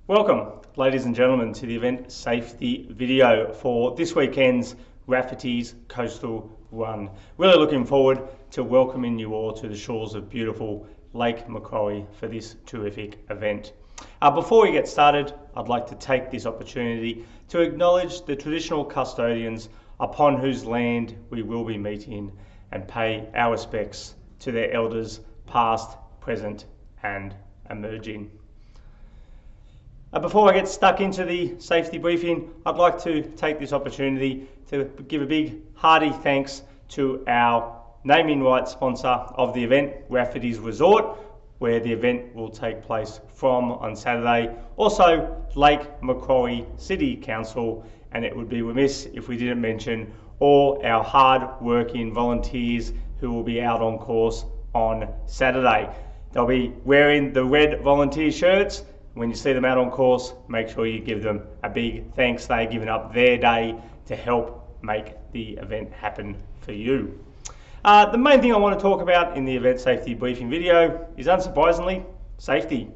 Welcome, ladies and gentlemen, to the event safety video for this weekend's Raffertys Coastal Run. Really looking forward to welcoming you all to the shores of beautiful Lake Macquarie for this terrific event. Before we get started, I'd like to take this opportunity to acknowledge the traditional custodians upon whose land we will be meeting and pay our respects to their elders past, present and emerging. Before I get stuck into the safety briefing, I'd like to take this opportunity to give a big hearty thanks to our naming rights sponsor of the event, Raffertys Resort, where the event will take place from on Saturday. Also, Lake Macquarie City Council, and it would be remiss if we didn't mention all our hard-working volunteers who will be out on course on Saturday. They'll be wearing the red volunteer shirts. When you see them out on course, make sure you give them a big thanks. They're giving up their day to help make the event happen for you. The main thing I want to talk about in the event safety briefing video is, unsurprisingly, safety.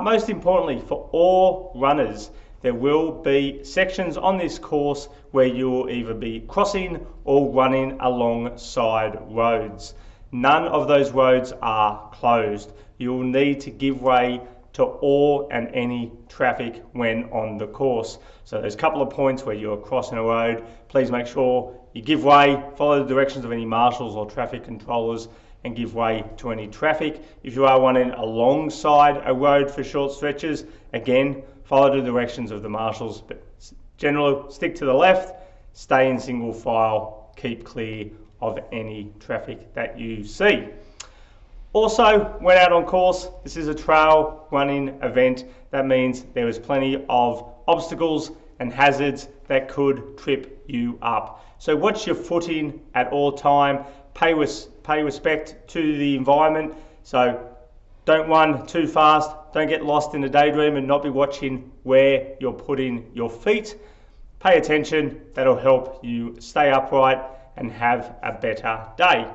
Most importantly, for all runners, there will be sections on this course where you will either be crossing or running alongside roads. None of those roads are closed. You will need to give way to all and any traffic when on the course. So there's a couple of points where you're crossing a road. Please make sure you give way, follow the directions of any marshals or traffic controllers and give way to any traffic. If you are running alongside a road for short stretches, again, follow the directions of the marshals, but generally stick to the left, stay in single file, keep clear of any traffic that you see. Also, when out on course, this is a trail running event. That means there is plenty of obstacles and hazards that could trip you up. So watch your footing at all time, pay respect to the environment. So don't run too fast, don't get lost in a daydream and not be watching where you're putting your feet. Pay attention, that'll help you stay upright and have a better day.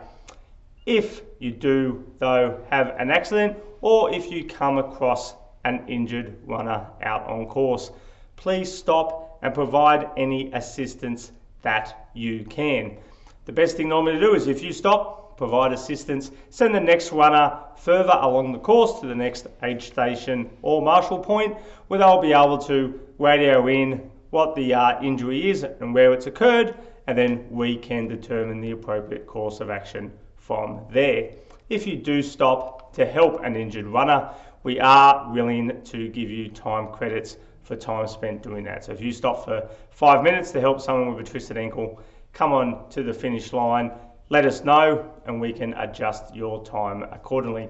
If you do, though, have an accident or if you come across an injured runner out on course, please stop and provide any assistance that you can. The best thing normally to do is, if you stop, provide assistance, send the next runner further along the course to the next aid station or marshal point, where they'll be able to radio in what the injury is and where it's occurred, and then we can determine the appropriate course of action from there. If you do stop to help an injured runner, we are willing to give you time credits for time spent doing that. So if you stop for 5 minutes to help someone with a twisted ankle, come on to the finish line, let us know and we can adjust your time accordingly.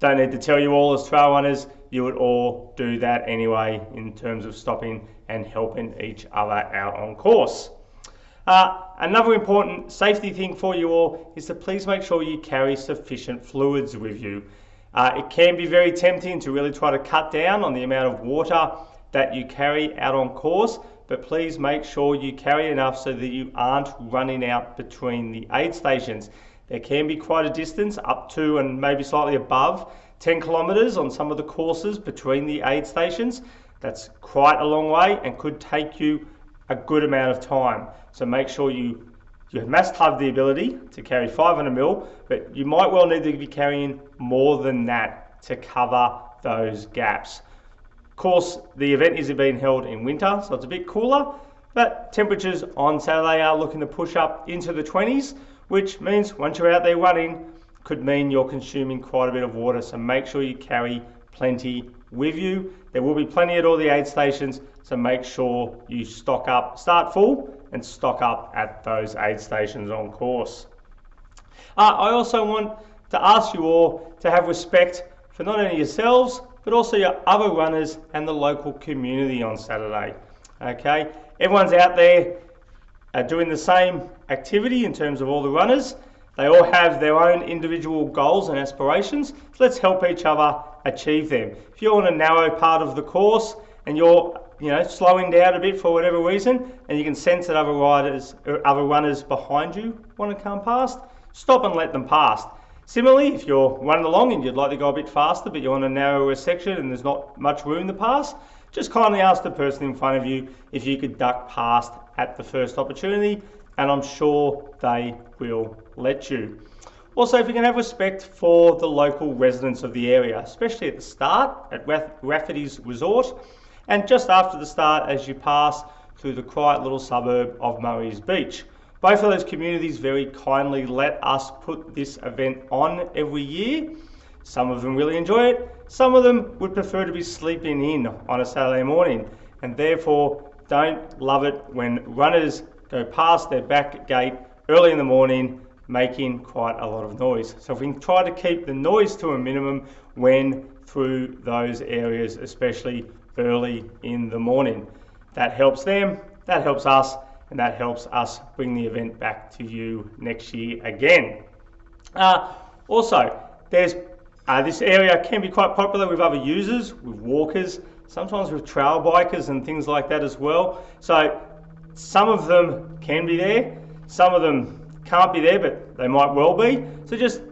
Don't need to tell you all, as trail runners, you would all do that anyway in terms of stopping and helping each other out on course. Another important safety thing for you all is to please make sure you carry sufficient fluids with you. It can be very tempting to really try to cut down on the amount of water that you carry out on course, but please make sure you carry enough so that you aren't running out between the aid stations. There can be quite a distance, up to and maybe slightly above 10 kilometres on some of the courses between the aid stations. That's quite a long way and could take you a good amount of time. So make sure you must have the ability to carry 500 ml, but you might well need to be carrying more than that to cover those gaps. Of course, the event is being held in winter, so it's a bit cooler, but temperatures on Saturday are looking to push up into the 20s, which means once you're out there running, could mean you're consuming quite a bit of water, so make sure you carry plenty with you. There will be plenty at all the aid stations, so make sure you stock up, start full and stock up at those aid stations on course. I also want to ask you all to have respect for not only yourselves, but also your other runners and the local community on Saturday. Okay, everyone's out there doing the same activity in terms of all the runners. They all have their own individual goals and aspirations, so let's help each other achieve them. If you're on a narrow part of the course and you're slowing down a bit for whatever reason, and you can sense that other runners behind you want to come past, stop and let them pass. Similarly, if you're running along and you'd like to go a bit faster, but you're on a narrower section and there's not much room to pass, just kindly ask the person in front of you if you could duck past at the first opportunity, and I'm sure they will let you. Also, if you can have respect for the local residents of the area, especially at the start at Raffertys Resort, and just after the start as you pass through the quiet little suburb of Murray's Beach. Both of those communities very kindly let us put this event on every year. Some of them really enjoy it. Some of them would prefer to be sleeping in on a Saturday morning, and therefore don't love it when runners go past their back gate early in the morning, making quite a lot of noise. So if we can try to keep the noise to a minimum when through those areas, especially early in the morning. That helps them, that helps us, and that helps us bring the event back to you next year again. Also, there's this area can be quite popular with other users, with walkers, sometimes with trail bikers and things like that as well. So some of them can be there, some of them can't be there, but they might well be. So just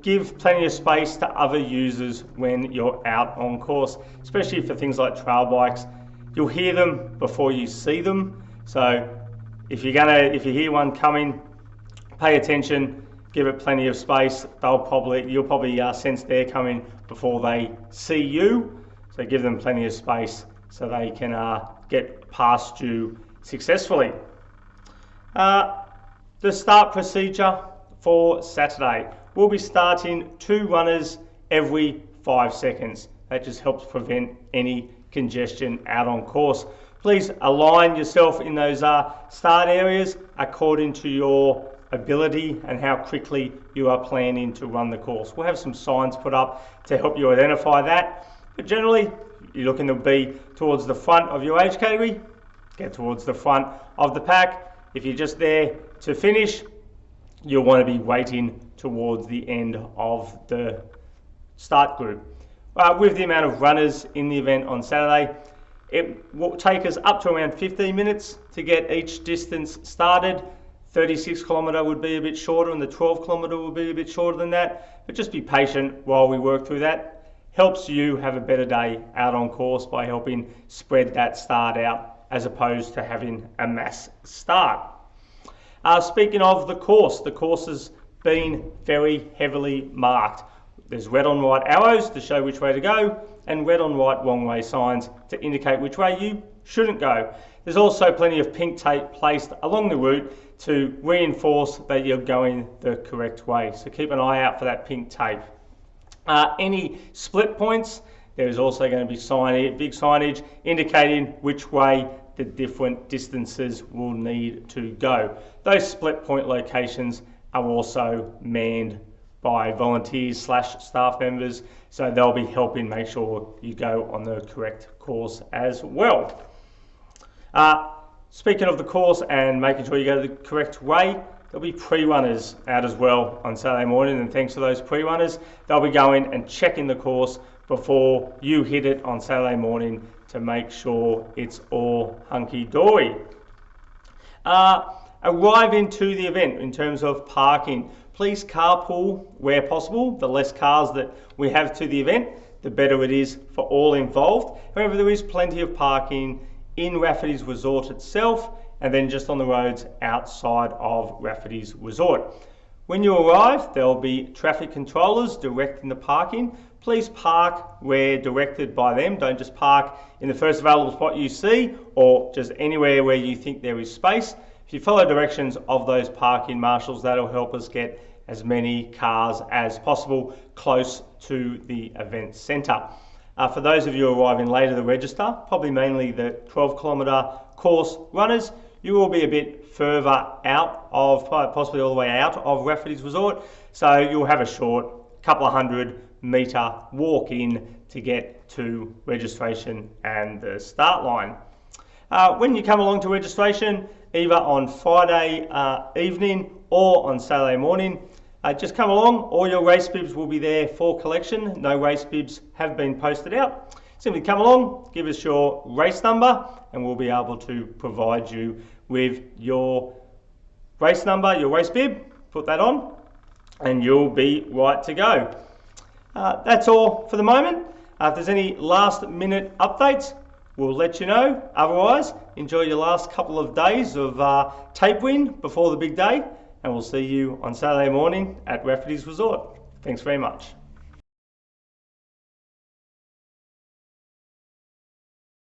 give plenty of space to other users when you're out on course, especially for things like trail bikes. You'll hear them before you see them. So if you hear one coming, pay attention, give it plenty of space. You'll probably sense they're coming before they see you. So give them plenty of space so they can get past you successfully. The start procedure for Saturday. We'll be starting 2 runners every 5 seconds. That just helps prevent any congestion out on course. Please align yourself in those start areas according to your ability and how quickly you are planning to run the course. We'll have some signs put up to help you identify that. But generally, you're looking to be towards the front of your age category, get towards the front of the pack. If you're just there to finish, you'll want to be waiting towards the end of the start group. With the amount of runners in the event on Saturday, it will take us up to around 15 minutes to get each distance started. 36 kilometre would be a bit shorter, and the 12 kilometre would be a bit shorter than that, but just be patient while we work through that. Helps you have a better day out on course by helping spread that start out as opposed to having a mass start. Speaking of the course has been very heavily marked. There's red on white arrows to show which way to go, and red on white wrong way signs to indicate which way you shouldn't go. There's also plenty of pink tape placed along the route to reinforce that you're going the correct way. So keep an eye out for that pink tape. Any split points, there is also going to be big signage indicating which way the different distances will need to go. Those split point locations are also manned by volunteers / staff members, so they'll be helping make sure you go on the correct course as well. Speaking of the course and making sure you go the correct way, there'll be pre-runners out as well on Saturday morning, and thanks to those pre-runners, they'll be going and checking the course before you hit it on Saturday morning to make sure it's all hunky-dory. Arriving to the event in terms of parking, please carpool where possible. The less cars that we have to the event, the better it is for all involved. However, there is plenty of parking in Raffertys Resort itself, and then just on the roads outside of Raffertys Resort. When you arrive, there'll be traffic controllers directing the parking. Please park where directed by them. Don't just park in the first available spot you see, or just anywhere where you think there is space. If you follow directions of those parking marshals, that'll help us get as many cars as possible close to the event centre. For those of you arriving later to register, probably mainly the 12 kilometre course runners, you will be a bit further out of, possibly all the way out of Raffertys Resort, so you'll have a short couple of 100 metre walk in to get to registration and the start line. When you come along to registration, either on Friday evening or on Saturday morning, just come along. All your race bibs will be there for collection. No race bibs have been posted out. Simply come along, give us your race number, and we'll be able to provide you with your race number, your race bib, put that on, and you'll be right to go. That's all for the moment. If there's any last minute updates, we'll let you know. Otherwise, enjoy your last couple of days of tape win before the big day, and we'll see you on Saturday morning at Raffertys Resort. Thanks very much.